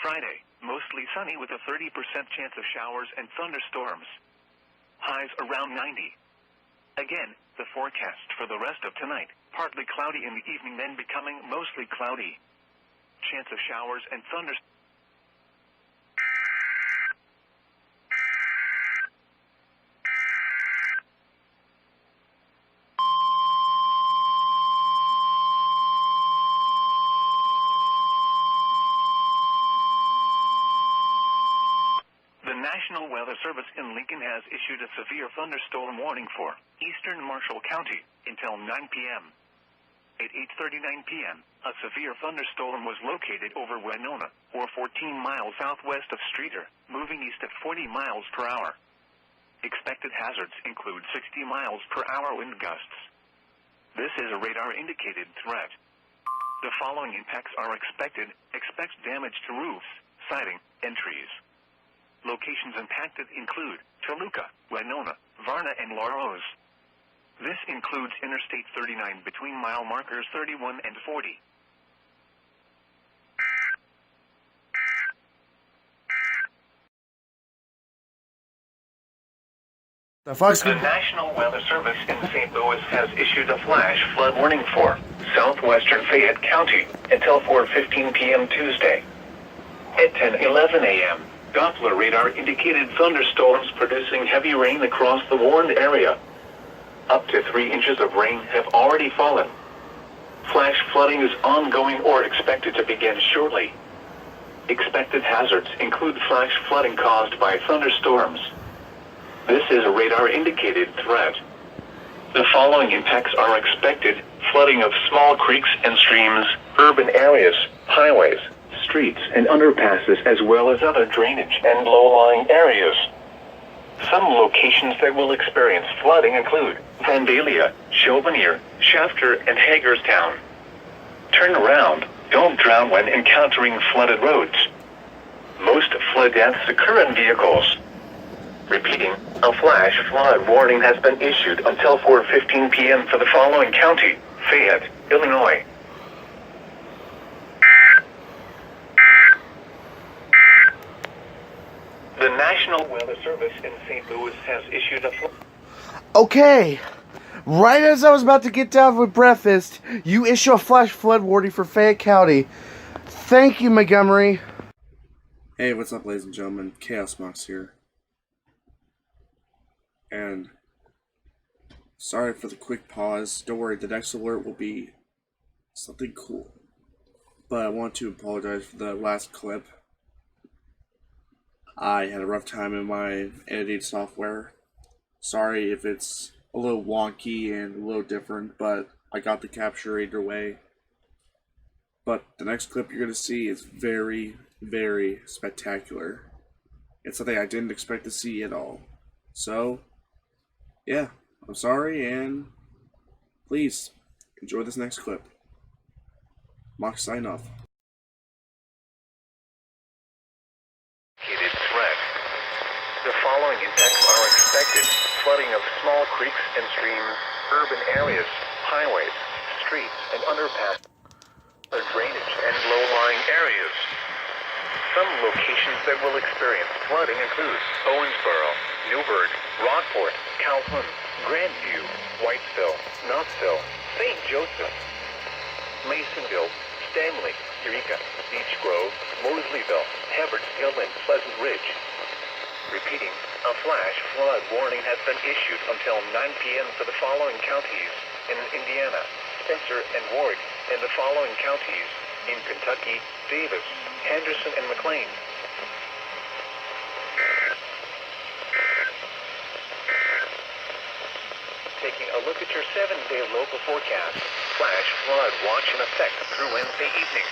Friday, mostly sunny with a 30% chance of showers and thunderstorms. Highs around 90. Again, the forecast for the rest of tonight, partly cloudy in the evening then becoming mostly cloudy. Chance of showers and thunderstorms. The National Weather Service in Lincoln has issued a severe thunderstorm warning for eastern Marshall County until 9 p.m. At 8:39 p.m., a severe thunderstorm was located over Winona, or 14 miles southwest of Streator, moving east at 40 miles per hour. Expected hazards include 60 miles per hour wind gusts. This is a radar-indicated threat. The following impacts are expected. Expect damage to roofs, siding, and trees. Locations impacted include Toluca, Winona, Varna, and Larose. This includes Interstate 39 between mile markers 31 and 40. The National Weather Service in St. Louis has issued a flash flood warning for Southwestern Fayette County until 4:15 p.m. Tuesday. At 10:11 a.m., Doppler radar indicated thunderstorms producing heavy rain across the warned area. Up to 3 inches of rain have already fallen. Flash flooding is ongoing or expected to begin shortly. Expected hazards include flash flooding caused by thunderstorms. This is a radar-indicated threat. The following impacts are expected: flooding of small creeks and streams, urban areas, highways, streets, and underpasses, as well as other drainage and low-lying areas. Some locations that will experience flooding include Vandalia, Chauvenir, Shafter, and Hagerstown. Turn around. Don't drown when encountering flooded roads. Most flood deaths occur in vehicles. Repeating, a flash flood warning has been issued until 4:15 p.m. for the following county: Fayette, Illinois. The National Weather Service in St. Louis has issued a Okay, right as I was about to get down with breakfast, you issue a flash flood warning for Fayette County. Thank you, Montgomery. Hey, what's up, ladies and gentlemen? Chaos MOX here. And sorry for the quick pause. Don't worry, the next alert will be something cool. But I want to apologize for the last clip. I had a rough time in my editing software. Sorry if it's a little wonky and a little different, but I got the capture either way. But the next clip you're going to see is very, very spectacular. It's something I didn't expect to see at all. So, yeah, I'm sorry, and please enjoy this next clip. Mox sign off. The following impacts are expected: flooding of small creeks and streams, urban areas, highways, streets, and underpasses, drainage and low-lying areas. Some locations that will experience flooding include Owensboro, Newburgh, Rockport, Calhoun, Grandview, Whitesville, Knoxville, St. Joseph, Masonville, Stanley, Eureka, Beech Grove, Mosleyville, Hebbardsville, and Pleasant Ridge. Repeating, a flash flood warning has been issued until 9 p.m. for the following counties in Indiana: Spencer and Ward, and the following counties in Kentucky: Davis, Henderson, and McLean. Taking a look at your 7-day local forecast, flash flood watch in effect through Wednesday evening.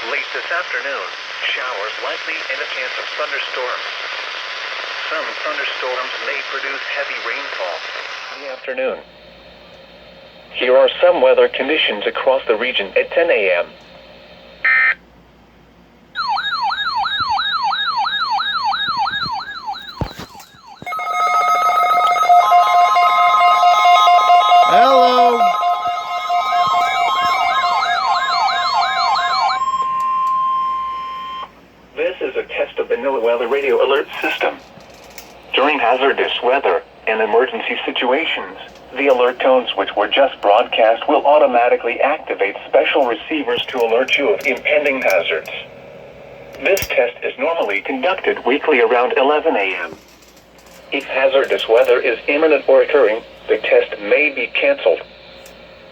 Late this afternoon, showers likely and a chance of thunderstorms. Some thunderstorms may produce heavy rainfall in the afternoon. Here are some weather conditions across the region at 10 a.m. Hello. This is a test of the NOAA Weather Radio Alert System. During hazardous weather and emergency situations, the alert tones which were just broadcast will automatically activate special receivers to alert you of impending hazards. This test is normally conducted weekly around 11 a.m. If hazardous weather is imminent or occurring, the test may be canceled.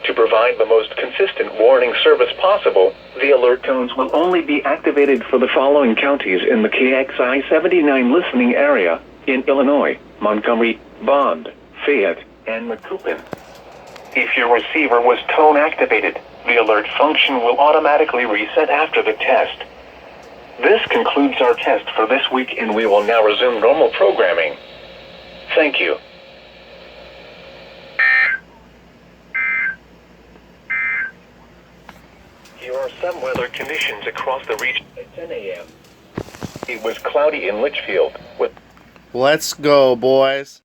To provide the most consistent warning service possible, the alert tones will only be activated for the following counties in the KXI 79 listening area in Illinois: Montgomery, Bond, Fayette, and Macoupin. If your receiver was tone activated, the alert function will automatically reset after the test. This concludes our test for this week, and we will now resume normal programming. Thank you. Here are some weather conditions across the region at 10 a.m. It was cloudy in Litchfield with Let's go, boys.